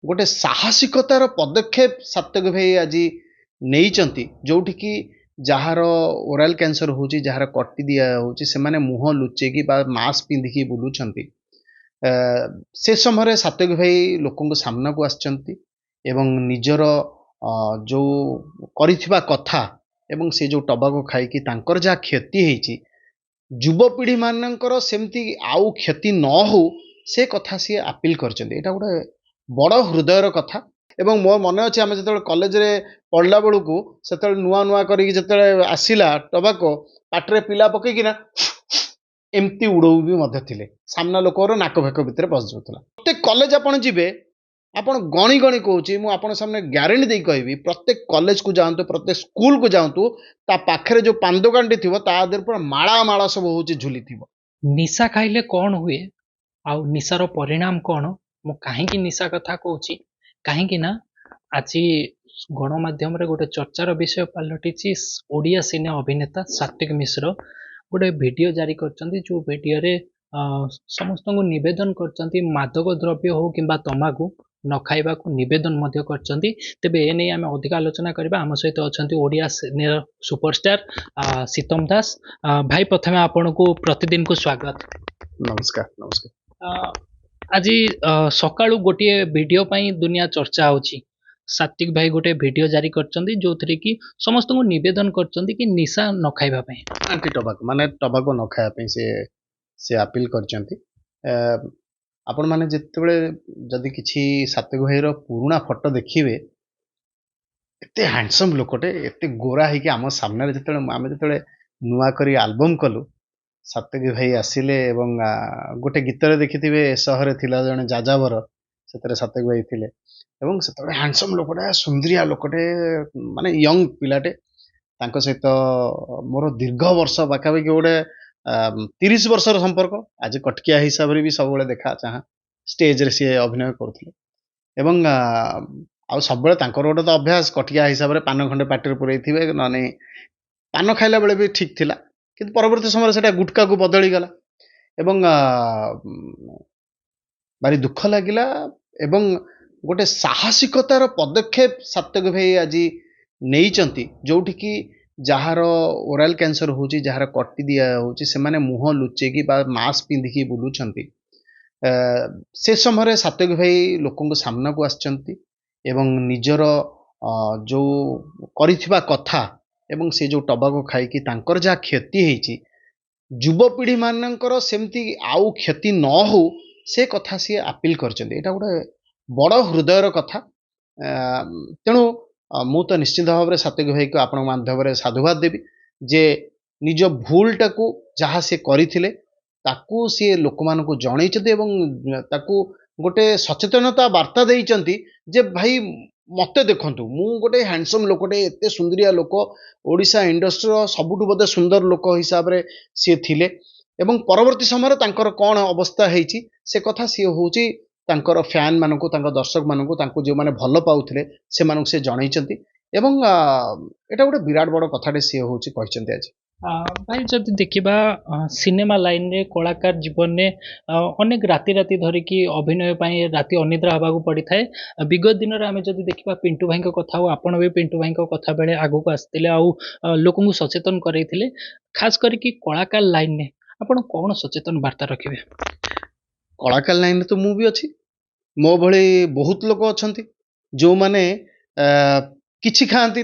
गोटे साहसिकतार पदक्षेप सात्विक भाई आज नहीं जोटि कि जार ओराल कैंसर होची जार कटी दिया होची से माने मुंह लुचेकी बा मास्क पिंधिकी बुलुचंती से समय सात्विक भाई लोकों सामना को आसचंती एवं निजर जो करिथिबा कथा एवं से जो टबाको खाइकी तांकर जा क्षति हेची युवपीढ़ी मानकर सेमती आउ क्षति न हो से कथा सी अपील करचंती एटा गोटे बड़ हृदयर कथा एवं मोर मन अच्छे आम जो कलेज पढ़ला बेलू से नुआ नुआ करते आसला टबाको पाटरे पिला पकईकिना एमती उड़ऊ भी थे सामना लोक नाक भेक भितर पशि जाऊला प्रत्येक कलेज आप जी आपण गणी गणी कहूँ मुझे सामने ग्यारंटी दे कहि प्रत्येक कॉलेज को जातु प्रत्येक स्कूल को जातु ता पाखरे जो पान दुकान थी तादेह पूरा माला माला सब हूँ झुली थी। निशा खाइले कौन हुए आउ निशार परिणाम कौन मु कहीं निशा कथा कहूँ कहीं ना आज गणमाध्यम गोटे चर्चार विषय पलटि ओडिया सिने अभिनेता सात्विक मिश्र गोटे वीडियो जारी करछंती जो वीडियो रे समस्त को निवेदन करछंती मादक द्रव्य हो किंबा तमाकू न खाइबा को निवेदन मध्य करछंती। तेबे ए नै आमे अधिक आलोचना करबा आम सहित अछंती ओडिया सिनेर सुपरस्टार सीतम दास भाई प्रथमे आपन को प्रतिदिन को स्वागत। नमस्कार नमस्कार। आज सकाळु गोटे वीडियो पई दुनिया चर्चा होची सात्विक भाई गोटे वीडियो जारी करछंती जो थरे कि समस्त को निवेदन करछंती कि निशा न खाइबा पई एंटी टबाको माने टबाको न खाया पई से अपील करछंती। आपण माने जेतेबेले जदि किछि सात्विक भाई रो पुराना फोटो देखिबे एते हैंडसम लोकटे एते गोरा है कि आम सामने जेतेबेले आमे जेतेबेले नुआ करी एल्बम कलु सात्विक भाई आसिले एवं गोटे गीतरे देखिथिबे सहरे थिला जने जाजावर सेतरे सात्विक भाई थिले एवं सेतबे हैंडसम लोकटे सुंदरिया लोकटे माने यंग पिलाटे तांको सहित मोर दीर्घ वर्ष पाखापाखि गोटे 30 वर्षर संपर्क आज कटकिया हिसाब रे भी सब देखा चाह स्टेज रे सी अभिनय करथिले एवं आउ सब गोटे तो अभ्यास कटकिया हिसाब रे पान खंडे पाटिर पुरैथिबे न पान खाइला बेले भी ठीक थिला किंतु परवर्ती समय सेटा गुटका को बदली गला एवं भारी दुख लागिला एवं गोटे साहसिकतार पदक्षेप सात्विक भाई आज नहीं जोटि कि जार ओराल कैंसर होची जार कटी दिया होची से माने मुंह लुचेकी बा मास्क पिंधिकी बुलुचंती से समय सात्विक भाई लोकों सामना को आसचंती एवं निजर जो करिथिबा कथा एवं से जो टबाको खाइकी तांकर जा क्षति हेची युवपीढ़ी मानकर सेमती आउ क्षति न हो से कथा सी अपील करचंती एटा गोटे बड़ हृदयर कथा। तेणु मु तो निश्चित भाव में सात्विक भाई को आपण माध्यम साधुवाद देवी जे निज भूलटा को जहाँ से करथिले ताकू सी लोक मान को जनइचंती एवं ताकू गोटे सचेतनता वार्ता देइचंती जे भाई मते देखंतु मु गोटे हैंडसम लोकटे एते सुंदरिया लोक ओडिशा इंडस्ट्री सबुठु बोधे सुंदर लोक हिसाब रे सी थिले एवं परवर्ती समय तांकर कौन अवस्था हेची से कथा सी होची तांकर फैन मानकु तांकर दर्शक मानकु तांकु जो माने भल पाउथिले से मानकु से जनइचंती एवं एटा गोटे विराट बड़ कथाटे सी होची कहिचंती आज। भाई जदि देखिबा सिनेमा लाइन रे कलाकार जीवन ने अनेक राति राति धरिकी अभिनय पाई राति अनिद्रा हवा को पड़ी थाए विगत दिन रे आमे जदि देखिबा पिंटू भाई को कथा आपण भी पिंटू भाई को कथा बेले आगु को आस्तिले आउ लोकन को सचेतन करैथिले खास करके कलाकार लाइन ने आपण कोन सचेतन वार्ता रखिबे। कलाकार लाइन तो मु भी अछि मो भली बहुत लोक अछंती जो माने किछि खाआंती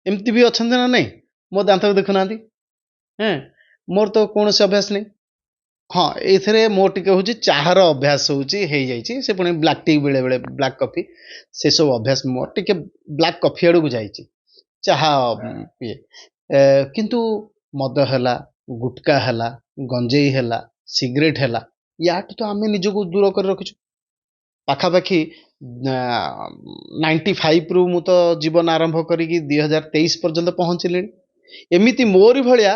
एमती भी अछंती ना नहीं मो दांत देखुना हैं मोर तो कौन से अभ्यास नहीं हाँ ये मोर टिके हूँ चाहार अभ्यास होती से पुणी ब्लाक टी बेले बेले ब्लाक कॉफी से सब अभ्यास मोर टिके ब्लाक कॉफी आड़ को जाइए चाहा पीए किंतु मद है गुटका है गंजेई है सिगरेट है या तो आम निजक दूर कर रखीचु पाखापाखि 95 रु मु तो जीवन आरंभ करी 2023 पर्यंत पहुँचले एमिति मोरी भलिया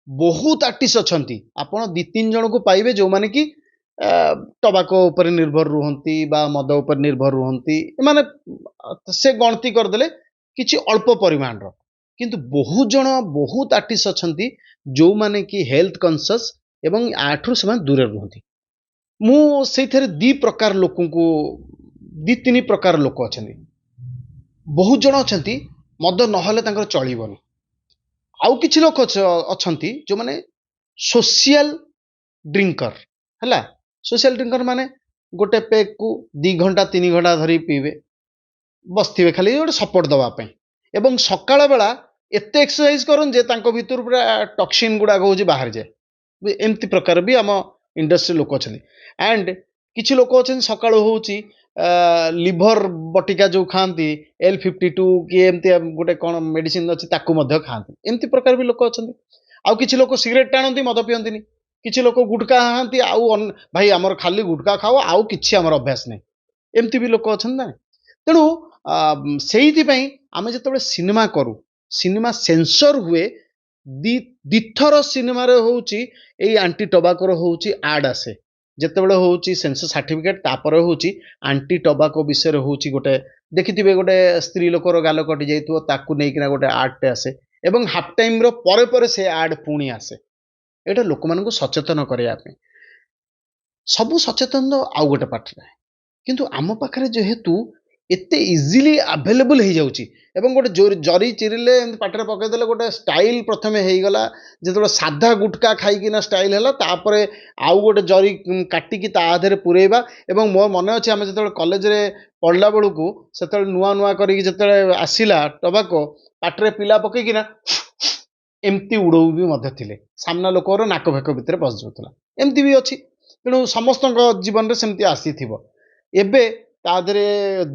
बहुत आर्टिस्ट अछंती आपण 2-3 जन को पाइबे जो माने कि टबाको ऊपर निर्भर रुहंती बा मद ऊपर निर्भर रुहंती माने से गणती कर देले किछि अल्प परिमाण रो किंतु बहुत आर्टिस्ट अछंती जो माने कि हेल्थ कॉन्शियस एवं आठरु से दूर रुहंती मु सेथरे 2 प्रकार लोक को ଦି ତିନି ପ୍ରକାର ଲୋକ ଅଛନ୍ତି। ବହୁତ ଜଣ ଅଛନ୍ତି ମଦ ନହେଲେ ତାଙ୍କର ଚଳିବନି। ଆଉ କିଛି ଲୋକ ଅଛନ୍ତି ଯୋଉମାନେ ସୋସିଆଲ ଡ୍ରିଙ୍କର ହେଲା। ସୋସିଆଲ ଡ୍ରିଙ୍କର ମାନେ ଗୋଟେ ପେଗ୍ କୁ 2 ଘଣ୍ଟା 3 ଘଣ୍ଟା ଧରି ପିଇବେ, ବସିଥିବେ ଖାଲି ଗୋଟେ ସପୋର୍ଟ ଦେବା ପାଇଁ, ଏବଂ ସକାଳ ବେଳା ଏତେ ଏକ୍ସରସାଇଜ କରନ୍ତି ଯେ ତାଙ୍କ ଭିତରୁ ପୁରା ଟକ୍ସିନ ଗୁଡାକ ହଉଛି ବାହାରିଯାଏ। ଏମିତି ପ୍ରକାର ବି ଆମ ଇଣ୍ଡଷ୍ଟ୍ରି ଲୋକ ଅଛନ୍ତି। ଆଣ୍ଡ କିଛି ଲୋକ ଅଛନ୍ତି ସକାଳୁ ହଉଛି লিଭର ବଟିକା ଯୋଉ ଖାଆନ୍ତି L52 କି ଏମିତି ଗୋଟେ କ'ଣ ମେଡିସିନ ଅଛି ତାକୁ ମଧ୍ୟ ଖାଆନ୍ତି। ଏମିତି ପ୍ରକାର ବି ଲୋକ ଅଛନ୍ତି। ଆଉ କିଛି ଲୋକ ସିଗାରେଟ ଟାଣନ୍ତି, ମଦ ପିଅନ୍ତିନି। କିଛି ଲୋକ ଗୁଟକା ଖାଆନ୍ତି, ଆଉ ଭାଇ ଆମର ଖାଲି ଗୁଟକା ଖାଅ, ଆଉ କିଛି ଆମର ଅଭ୍ୟାସ ନାହିଁ। ଏମିତି ବି ଲୋକ ଅଛନ୍ତି ନା। ତେଣୁ ସେଇଥିପାଇଁ ଆମେ ଯେତେବେଳେ ସିନେମା କରୁ, ସିନେମା ସେନ୍ସର ହୁଏ, ଦିଥର ସିନେମାରେ ହଉଛି ଏଇ ଆଣ୍ଟି ଟବାକୋର ହଉଛି ଆଡ୍ ଆସେ। ଯେତେବେଳେ ହଉଛି ସେନ୍ସର ସାର୍ଟିଫିକେଟ, ତାପରେ ହଉଛି ଆଣ୍ଟି ଟବାକୋ ବିଷୟରେ ହଉଛି ଗୋଟେ ଦେଖିଥିବେ, ଗୋଟେ ସ୍ତ୍ରୀ ଲୋକର ଗାଲ କଟି ଯାଇଥିବ, ତାକୁ ନେଇକିନା ଗୋଟେ ଆଡ୍ଟେ ଆସେ, ଏବଂ ହାଫ୍ ଟାଇମ୍ର ପରେ ପରେ ସେ ଆଡ୍ ପୁଣି ଆସେ। ଏଇଟା ଲୋକମାନଙ୍କୁ ସଚେତନ କରିବା ପାଇଁ। ସବୁ ସଚେତନ ଆଉ ଗୋଟେ ପାର୍ଟରେ, କିନ୍ତୁ ଆମ ପାଖରେ ଯେହେତୁ ଏତେ ଇଜିଲି ଆଭେଲେବୁଲ ହେଇଯାଉଛି, ଏବଂ ଗୋଟେ ଜରି ଚିରିଲେ ଏମିତି ପାଟିରେ ପକେଇଦେଲେ ଗୋଟେ ଷ୍ଟାଇଲ ପ୍ରଥମେ ହେଇଗଲା। ଯେତେବେଳେ ସାଧା ଗୁଟକା ଖାଇକିନା ଷ୍ଟାଇଲ ହେଲା, ତାପରେ ଆଉ ଗୋଟେ ଜରି କାଟିକି ତା ଦେହରେ ପୁରେଇବା। ଏବଂ ମୋ ମନେ ଅଛି ଆମେ ଯେତେବେଳେ କଲେଜରେ ପଢିଲା ବେଳକୁ, ସେତେବେଳେ ନୂଆ ନୂଆ କରିକି ଯେତେବେଳେ ଆସିଲା ଟବାକୋ, ପାଟିରେ ପିଲା ପକେଇକିନା ଏମିତି ଉଡଉ ବି ମଧ୍ୟ ଥିଲେ। ସାମ୍ନା ଲୋକର ନାକ ଭେକ ଭିତରେ ପଶି ଯାଉଥିଲା। ଏମିତି ବି ଅଛି। ତେଣୁ ସମସ୍ତଙ୍କ ଜୀବନରେ ସେମିତି ଆସିଥିବ। ଏବେ ତା ଦେହରେ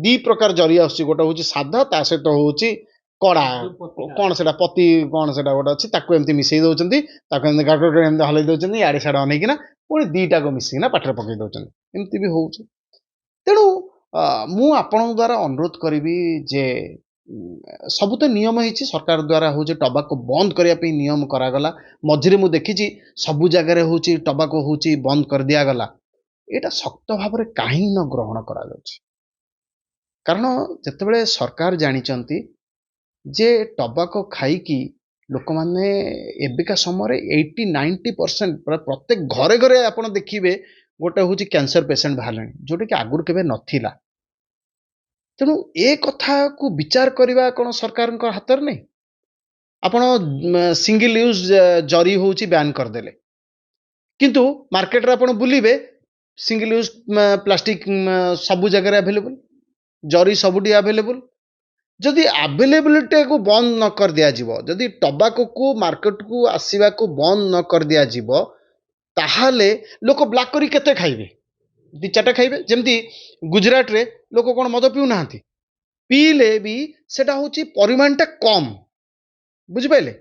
2 ପ୍ରକାର ଜରି ଆସୁଛି। ଗୋଟେ ହଉଛି ସାଧା, ତା ସହିତ ହଉଛି କଡା, କ'ଣ ସେଟା ପତି, କ'ଣ ସେଟା ଗୋଟେ ଅଛି, ତାକୁ ଏମିତି ମିଶେଇ ଦଉଛନ୍ତି, ତାକୁ ଏମିତି ଏମିତି ହଲେଇ ଦଉଛନ୍ତି, ଇଆଡେ ସିଆଡେ ଅନେଇକିନା ପୁଣି 2ଟାକୁ ମିଶିକିନା ପାଟିରେ ପକେଇ ଦଉଛନ୍ତି। ଏମିତି ବି ହଉଛି। ତେଣୁ ମୁଁ ଆପଣଙ୍କ ଦ୍ୱାରା ଅନୁରୋଧ କରିବି ଯେ ସବୁ ତ ନିୟମ ହେଇଛି, ସରକାର ଦ୍ୱାରା ହଉଛି ଟବାକୋ ବନ୍ଦ କରିବା ପାଇଁ ନିୟମ କରାଗଲା। ମଝିରେ ମୁଁ ଦେଖିଛି ସବୁ ଜାଗାରେ ହଉଛି ଟବାକୋ ହଉଛି ବନ୍ଦ କରିଦିଆଗଲା। ଏଇଟା ଶକ୍ତ ଭାବରେ କାହିଁକି ନ ଗ୍ରହଣ କରାଯାଉଛି? କାରଣ ଯେତେବେଳେ ସରକାର ଜାଣିଛନ୍ତି ଯେ ଟବାକୋ ଖାଇକି ଲୋକମାନେ ଏବେକା ସମୟରେ 80-90% ପ୍ରତ୍ୟେକ ଘରେ ଘରେ ଆପଣ ଦେଖିବେ ଗୋଟେ ହଉଛି କ୍ୟାନ୍ସର ପେସେଣ୍ଟ ବାହାରିଲେଣି, ଯୋଉଟାକି ଆଗରୁ କେବେ ନଥିଲା। ତେଣୁ ଏ କଥାକୁ ବିଚାର କରିବା କ'ଣ ସରକାରଙ୍କ ହାତରେ ନାହିଁ? ଆପଣ ସିଙ୍ଗଲ ୟୁଜ ଜରି ହଉଛି ବ୍ୟାନ୍ କରିଦେଲେ, କିନ୍ତୁ ମାର୍କେଟରେ ଆପଣ ବୁଲିବେ ସିଙ୍ଗଲ ୟୁଜ ପ୍ଲାଷ୍ଟିକ ସବୁ ଜାଗାରେ ଆଭେଲେବୁଲ, ଜରି ସବୁଠି ଆଭେଲେବୁଲ। ଯଦି ଆଭେଲେବିଲିଟିକୁ ବନ୍ଦ ନ କରିଦିଆଯିବ, ଯଦି ଟବାକୋକୁ ମାର୍କେଟକୁ ଆସିବାକୁ ବନ୍ଦ ନ କରିଦିଆଯିବ, ତାହେଲେ ଲୋକ ବ୍ଲାକ୍ କରି କେତେ ଖାଇବେ? 2-4ଟା ଖାଇବେ। ଯେମିତି ଗୁଜରାଟରେ ଲୋକ କ'ଣ ମଦ ପିଉନାହାନ୍ତି? ପିଇଲେ ବି ସେଟା ହଉଛି ପରିମାଣଟା କମ୍। ବୁଝିପାରିଲେ?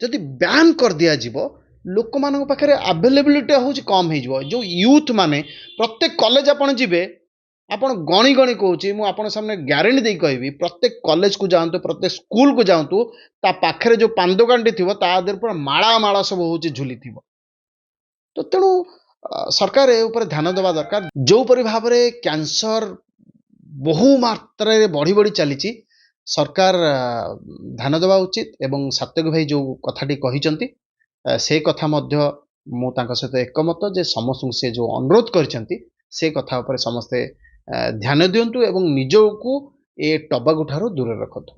ଯଦି ବ୍ୟାନ୍ କରିଦିଆଯିବ, ଲୋକମାନଙ୍କ ପାଖରେ ଆଭେଲେବିଲିଟି ହଉଛି କମ୍ ହେଇଯିବ। ଯୋଉ ୟୁଥ୍ ମାନେ ପ୍ରତ୍ୟେକ କଲେଜ ଆପଣ ଯିବେ, ଆପଣ ଗଣି ଗଣି କହୁଛି, ମୁଁ ଆପଣଙ୍କ ସାମନେ ଗ୍ୟାରେଣ୍ଟି ଦେଇ କହିବି, ପ୍ରତ୍ୟେକ କଲେଜକୁ ଯାଆନ୍ତୁ, ପ୍ରତ୍ୟେକ ସ୍କୁଲକୁ ଯାଆନ୍ତୁ, ତା ପାଖରେ ଯୋଉ ପାନ ଦୋକାନଟି ଥିବ, ତା ଦେହରେ ପୁରା ମାଳା ମାଳା ସବୁ ହଉଛି ଝୁଲିଥିବ। ତ ତେଣୁ ସରକାର ଏ ଉପରେ ଧ୍ୟାନ ଦେବା ଦରକାର। ଯୋଉପରି ଭାବରେ କ୍ୟାନ୍ସର ବହୁ ମାତ୍ରାରେ ବଢି ବଢି ଚାଲିଛି, ସରକାର ଧ୍ୟାନ ଦେବା ଉଚିତ। ଏବଂ ସାତ୍ୟକ ଭାଇ ଯୋଉ କଥାଟି କହିଛନ୍ତି, ସେ କଥା ମଧ୍ୟ ମୁଁ ତାଙ୍କ ସହିତ ଏକମତ ଯେ ସମସ୍ତଙ୍କୁ ସେ ଯୋଉ ଅନୁରୋଧ କରିଛନ୍ତି, ସେ କଥା ଉପରେ ସମସ୍ତେ ଧ୍ୟାନ ଦିଅନ୍ତୁ ଏବଂ ନିଜକୁ ଏ ଟବାକୋ ଠାରୁ ଦୂରରେ ରଖନ୍ତୁ।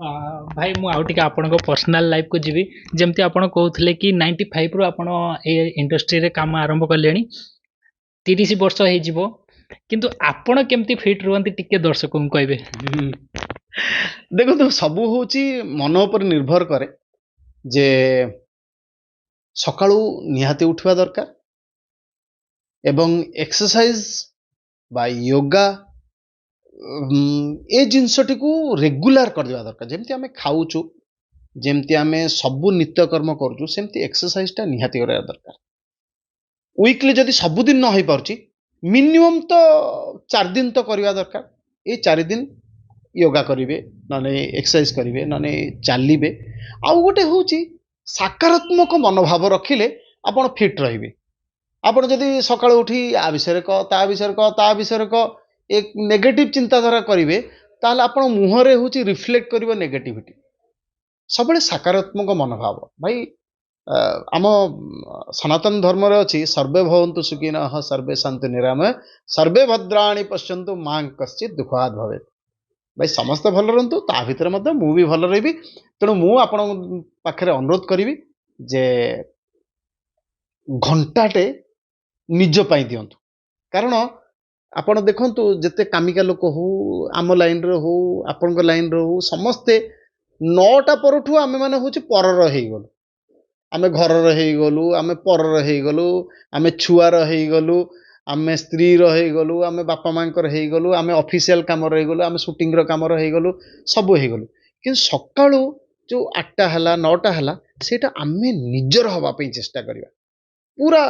ଭାଇ ମୁଁ ଆଉ ଟିକେ ଆପଣଙ୍କ ପର୍ସନାଲ ଲାଇଫକୁ ଯିବି। ଯେମିତି ଆପଣ କହୁଥିଲେ କି 95ରୁ ଆପଣ ଏ ଇଣ୍ଡଷ୍ଟ୍ରିରେ କାମ ଆରମ୍ଭ କଲେଣି, 30 ବର୍ଷ ହେଇଯିବ, କିନ୍ତୁ ଆପଣ କେମିତି ଫିଟ୍ ରୁହନ୍ତି ଟିକେ ଦର୍ଶକଙ୍କୁ କହିବେ? ଦେଖନ୍ତୁ, ସବୁ ହଉଛି ମନ ଉପରେ ନିର୍ଭର କରେ। ଯେ ସକାଳୁ ନିହାତି ଉଠିବା ଦରକାର, ଏବଂ ଏକ୍ସରସାଇଜ ବା ୟୋଗା ଏ ଜିନିଷଟିକୁ ରେଗୁଲାର କରିଦେବା ଦରକାର। ଯେମିତି ଆମେ ଖାଉଛୁ, ଯେମିତି ଆମେ ସବୁ ନିତ୍ୟକର୍ମ କରୁଛୁ, ସେମିତି ଏକ୍ସରସାଇଜଟା ନିହାତି କରିବା ଦରକାର। ୱିକଲି ଯଦି ସବୁଦିନ ନ ହେଇପାରୁଛି, ମିନିମମ୍ ତ 4 ଦିନ ତ କରିବା ଦରକାର। ଏଇ 4 ଦିନ ୟୋଗା କରିବେ, ନହେଲେ ଏକ୍ସରସାଇଜ କରିବେ, ନହେଲେ ଚାଲିବେ। ଆଉ ଗୋଟେ ହଉଛି ସକାରାତ୍ମକ ମନୋଭାବ ରଖିଲେ ଆପଣ ଫିଟ୍ ରହିବେ। ଆପଣ ଯଦି ସକାଳୁ ଉଠି ଆ ବିଷୟରେ କହ, ତା ବିଷୟରେ କହ, ତା ବିଷୟରେ କହ, ଏ ନେଗେଟିଭ ଚିନ୍ତାଧାରା କରିବେ, ତାହେଲେ ଆପଣ ମୁହଁରେ ହଉଛି ରିଫ୍ଲେକ୍ଟ କରିବ ନେଗେଟିଭିଟି। ସବୁବେଳେ ସକାରାତ୍ମକ ମନୋଭାବ। ଭାଇ ଆମ ସନାତନ ଧର୍ମରେ ଅଛି ସର୍ବେ ଭବନ୍ତୁ ସୁଖିନଃ ସର୍ବେ ସନ୍ତୁ ନିରାମୟ ସର୍ବେ ଭଦ୍ରାଣୀ ପଶ୍ୟନ୍ତୁ ମା କଶ୍ଚିତ୍ ଦୁଃଖାତ୍ ଭବେତ୍। ଭାଇ ସମସ୍ତେ ଭଲ ରୁହନ୍ତୁ, ତା ଭିତରେ ମଧ୍ୟ ମୁଁ ବି ଭଲ ରହିବି। ତେଣୁ ମୁଁ ଆପଣଙ୍କ ପାଖରେ ଅନୁରୋଧ କରିବି ଯେ ଘଣ୍ଟାଟେ ନିଜ ପାଇଁ ଦିଅନ୍ତୁ। କାରଣ ଆପଣ ଦେଖନ୍ତୁ ଯେତେ କାମିକା ଲୋକ ହଉ, ଆମ ଲାଇନ୍ରେ ହଉ, ଆପଣଙ୍କ ଲାଇନ୍ରେ ହଉ, ସମସ୍ତେ 9ଟା ପରଠୁ ଆମେମାନେ ହେଉଛି ପରର ହେଇଗଲୁ। ଆମେ ଘରର ହେଇଗଲୁ, ଆମେ ପରର ହେଇଗଲୁ, ଆମେ ଛୁଆର ହେଇଗଲୁ, ଆମେ ସ୍ତ୍ରୀର ହେଇଗଲୁ, ଆମେ ବାପା ମାଙ୍କର ହେଇଗଲୁ, ଆମେ ଅଫିସିଆଲ କାମର ହେଇଗଲୁ, ଆମେ ସୁଟିଂର କାମର ହେଇଗଲୁ, ସବୁ ହେଇଗଲୁ। କିନ୍ତୁ ସକାଳୁ ଯେଉଁ 8ଟା ହେଲା 9ଟା ହେଲା ସେଇଟା ଆମେ ନିଜର ହେବା ପାଇଁ ଚେଷ୍ଟା କରିବା। ପୁରା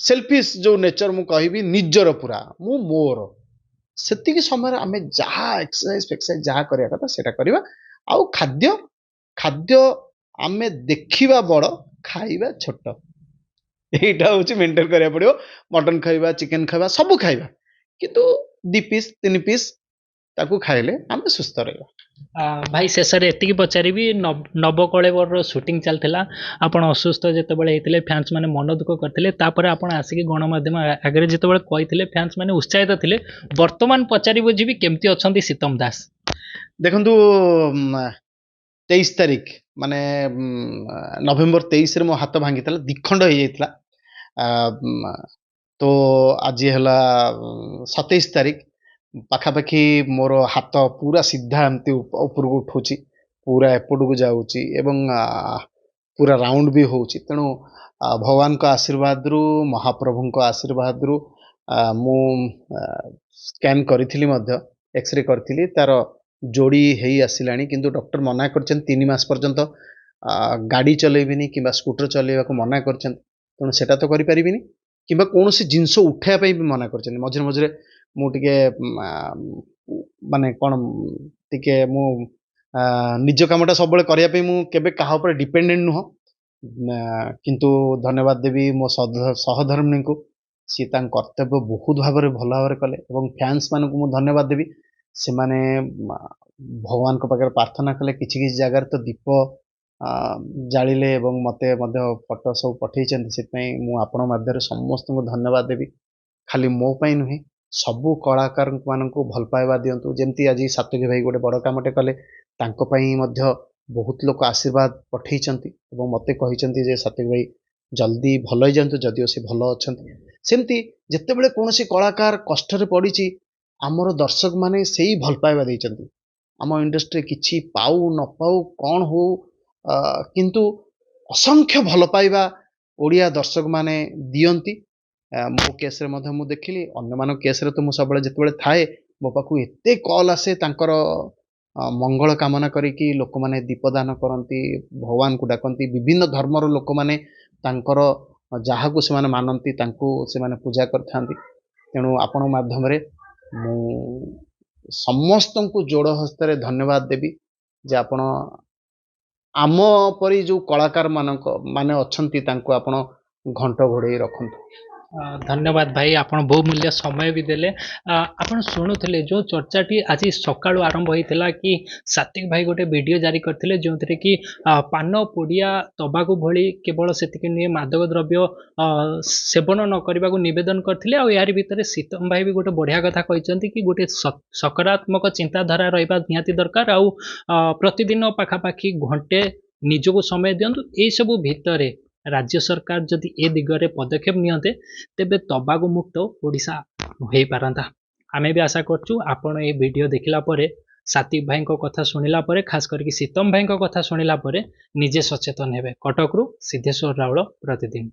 ସେଲ୍ଫିସ୍ ଯେଉଁ ନେଚର ମୁଁ କହିବି, ନିଜର ପୁରା ମୁଁ ମୋର ସେତିକି ସମୟରେ ଆମେ ଯାହା ଏକ୍ସରସାଇଜ ଫେକ୍ସରସାଇଜ ଯାହା କରିବା କଥା ସେଇଟା କରିବା। ଆଉ ଖାଦ୍ୟ ଖାଦ୍ୟ ଆମେ ଦେଖିବା ବଡ଼, ଖାଇବା ଛୋଟ, ଏଇଟା ହେଉଛି ମେଣ୍ଟେନ୍ କରିବାକୁ ପଡ଼ିବ। ମଟନ୍ ଖାଇବା, ଚିକେନ୍ ଖାଇବା, ସବୁ ଖାଇବା, କିନ୍ତୁ 2 ପିସ୍ 3 ପିସ୍ ତାକୁ ଖାଇଲେ ଆମେ ସୁସ୍ଥ ରହିବା। ଭାଇ ଶେଷରେ ଏତିକି ପଚାରିବି, ନବକଳେବରର ସୁଟିଂ ଚାଲିଥିଲା, ଆପଣ ଅସୁସ୍ଥ ଯେତେବେଳେ ହେଇଥିଲେ ଫ୍ୟାନ୍ସ ମାନେ ମନ ଦୁଃଖ କରିଥିଲେ, ତାପରେ ଆପଣ ଆସିକି ଗଣମାଧ୍ୟମ ଆଗରେ ଯେତେବେଳେ କହିଥିଲେ ଫ୍ୟାନ୍ସ ମାନେ ଉତ୍ସାହିତ ଥିଲେ। ବର୍ତ୍ତମାନ ପଚାରି ବୁଝିବି କେମିତି ଅଛନ୍ତି ଶୀତମ ଦାସ? ଦେଖନ୍ତୁ 23 ତାରିଖ ମାନେ ନଭେମ୍ବର 23ରେ ମୋ ହାତ ଭାଙ୍ଗିଥିଲା, ଦ୍ୱିଖଣ୍ଡ ହେଇଯାଇଥିଲା। ତ ଆଜି ହେଲା 27 ତାରିଖ, ପାଖାପାଖି ମୋର ହାତ ପୁରା ସିଧା ଏମିତି ଉପରକୁ ଉଠୁଛି, ପୁରା ଏପଟକୁ ଯାଉଛି ଏବଂ ପୁରା ରାଉଣ୍ଡ ବି ହେଉଛି। ତେଣୁ ଭଗବାନଙ୍କ ଆଶୀର୍ବାଦରୁ, ମହାପ୍ରଭୁଙ୍କ ଆଶୀର୍ବାଦରୁ ମୁଁ ସ୍କାନ୍ କରିଥିଲି, ମଧ୍ୟ ଏକ୍ସରେ କରିଥିଲି, ତାର ଯୋଡ଼ି ହେଇ ଆସିଲାଣି। କିନ୍ତୁ ଡକ୍ଟର ମନା କରିଛନ୍ତି 3 ମାସ ପର୍ଯ୍ୟନ୍ତ ଗାଡ଼ି ଚଲେଇବିନି କିମ୍ବା ସ୍କୁଟର ଚଲେଇବାକୁ ମନା କରିଛନ୍ତି। ତେଣୁ ସେଟା ତ କରିପାରିବିନି, କିମ୍ବା କୌଣସି ଜିନିଷ ଉଠାଇବା ପାଇଁ ବି ମନା କରିଛନ୍ତି। ମଝିରେ ମଝିରେ ମୁଁ ଟିକେ ମାନେ କ'ଣ ଟିକେ ମୁଁ ନିଜ କାମଟା ସବୁବେଳେ କରିବା ପାଇଁ ମୁଁ କେବେ କାହା ଉପରେ ଡିପେଣ୍ଡେଣ୍ଟ ନୁହଁ। କିନ୍ତୁ ଧନ୍ୟବାଦ ଦେବି ମୋ ସହଧର୍ମିଣୀଙ୍କୁ, ସିଏ ତାଙ୍କ କର୍ତ୍ତବ୍ୟ ବହୁତ ଭାବରେ ଭଲ ଭାବରେ କଲେ। ଏବଂ ଫ୍ୟାନ୍ସ ମାନଙ୍କୁ ମୁଁ ଧନ୍ୟବାଦ ଦେବି, ସେମାନେ ଭଗବାନଙ୍କ ପାଖରେ ପ୍ରାର୍ଥନା କଲେ, କିଛି କିଛି ଜାଗାରେ ତ ଦୀପ ଜାଳିଲେ ଏବଂ ମୋତେ ମଧ୍ୟ ଫଟୋ ସବୁ ପଠେଇଛନ୍ତି। ସେଥିପାଇଁ ମୁଁ ଆପଣଙ୍କ ମାଧ୍ୟମରେ ସମସ୍ତଙ୍କୁ ଧନ୍ୟବାଦ ଦେବି। ଖାଲି ମୋ ପାଇଁ ନୁହେଁ, ସବୁ କଳାକାରମାନଙ୍କୁ ଭଲ ପାଇବା ଦିଅନ୍ତୁ। ଯେମିତି ଆଜି ସାତ୍ୱିକ ଭାଇ ଗୋଟେ ବଡ଼ କାମଟେ କଲେ, ତାଙ୍କ ପାଇଁ ମଧ୍ୟ ବହୁତ ଲୋକ ଆଶୀର୍ବାଦ ପଠେଇଛନ୍ତି ଏବଂ ମୋତେ କହିଛନ୍ତି ଯେ ସାତ୍ୱିକ ଭାଇ ଜଲ୍ଦି ଭଲ ହେଇଯାଆନ୍ତୁ, ଯଦିଓ ସେ ଭଲ ଅଛନ୍ତି। ସେମିତି ଯେତେବେଳେ କୌଣସି କଳାକାର କଷ୍ଟରେ ପଡ଼ିଛି, ଆମର ଦର୍ଶକମାନେ ସେଇ ଭଲ ପାଇବା ଦେଇଛନ୍ତି। ଆମ ଇଣ୍ଡଷ୍ଟ୍ରିରେ କିଛି ପାଉ ନ ପାଉ କ'ଣ ହଉ, କିନ୍ତୁ ଅସଂଖ୍ୟ ଭଲ ପାଇବା ଓଡ଼ିଆ ଦର୍ଶକମାନେ ଦିଅନ୍ତି। ମୋ କେସ୍ରେ ମଧ୍ୟ ମୁଁ ଦେଖିଲି, ଅନ୍ୟମାନଙ୍କ କେସ୍ରେ ତ ମୁଁ ସବୁବେଳେ ଯେତେବେଳେ ଥାଏ ମୋ ପାଖକୁ ଏତେ କଲ୍ ଆସେ, ତାଙ୍କର ମଙ୍ଗଳ କାମନା କରିକି ଲୋକମାନେ ଦୀପଦାନ କରନ୍ତି, ଭଗବାନଙ୍କୁ ଡାକନ୍ତି। ବିଭିନ୍ନ ଧର୍ମର ଲୋକମାନେ ତାଙ୍କର ଯାହାକୁ ସେମାନେ ମାନନ୍ତି ତାଙ୍କୁ ସେମାନେ ପୂଜା କରିଥାନ୍ତି। ତେଣୁ ଆପଣଙ୍କ ମାଧ୍ୟମରେ ମୁଁ ସମସ୍ତଙ୍କୁ ଯୋଡ଼ ହସ୍ତରେ ଧନ୍ୟବାଦ ଦେବି ଯେ ଆପଣ ଆମ ପରି ଯେଉଁ କଳାକାରମାନଙ୍କ ମାନେ ଅଛନ୍ତି ତାଙ୍କୁ ଆପଣ ଘଣ୍ଟ ଘୋଡ଼େଇ ରଖନ୍ତୁ। ଧନ୍ୟବାଦ ଭାଇ, ଆପଣ ବହୁମୂଲ୍ୟ ସମୟ ବି ଦେଲେ। ଆପଣ ଶୁଣୁଥିଲେ ଯେଉଁ ଚର୍ଚ୍ଚାଟି ଆଜି ସକାଳୁ ଆରମ୍ଭ ହୋଇଥିଲା କି ସାତ୍ୱିକ ଭାଇ ଗୋଟେ ଭିଡ଼ିଓ ଜାରି କରିଥିଲେ ଯେଉଁଥିରେ କି ପାନ, ପୁଡ଼ିଆ, ତବାକୁ ଭଳି କେବଳ ସେତିକି ନୁହେଁ ମାଦକ ଦ୍ରବ୍ୟ ସେବନ ନ କରିବାକୁ ନିବେଦନ କରିଥିଲେ। ଆଉ ଏହାରି ଭିତରେ ଶୀତମ ଭାଇ ବି ଗୋଟେ ବଢ଼ିଆ କଥା କହିଛନ୍ତି କି ଗୋଟେ ସକାରାତ୍ମକ ଚିନ୍ତାଧାରା ରହିବା ନିହାତି ଦରକାର। ଆଉ ପ୍ରତିଦିନ ପାଖାପାଖି ଘଣ୍ଟେ ନିଜକୁ ସମୟ ଦିଅନ୍ତୁ। ଏଇସବୁ ଭିତରେ ରାଜ୍ୟ ସରକାର ଯଦି ଏ ଦିଗରେ ପଦକ୍ଷେପ ନିଅନ୍ତେ ତେବେ ତବାକୁ ମୁକ୍ତ ଓଡ଼ିଶା ହୋଇପାରନ୍ତା। ଆମେ ବି ଆଶା କରୁଛୁ ଆପଣ এই ଭିଡ଼ିଓ ଦେଖିଲା ପରେ, ସାତ୍ୱିକ ଭାଇଙ୍କ କଥା ଶୁଣିଲା ପରେ, ଖାସ କରିକି ଶୀତମ ଭାଇଙ୍କ କଥା ଶୁଣିଲା ପରେ ନିଜେ ସଚେତନ ହେବେ। କଟକରୁ ସିଦ୍ଧେଶ୍ୱର ରାଉଳ, ପ୍ରତିଦିନ।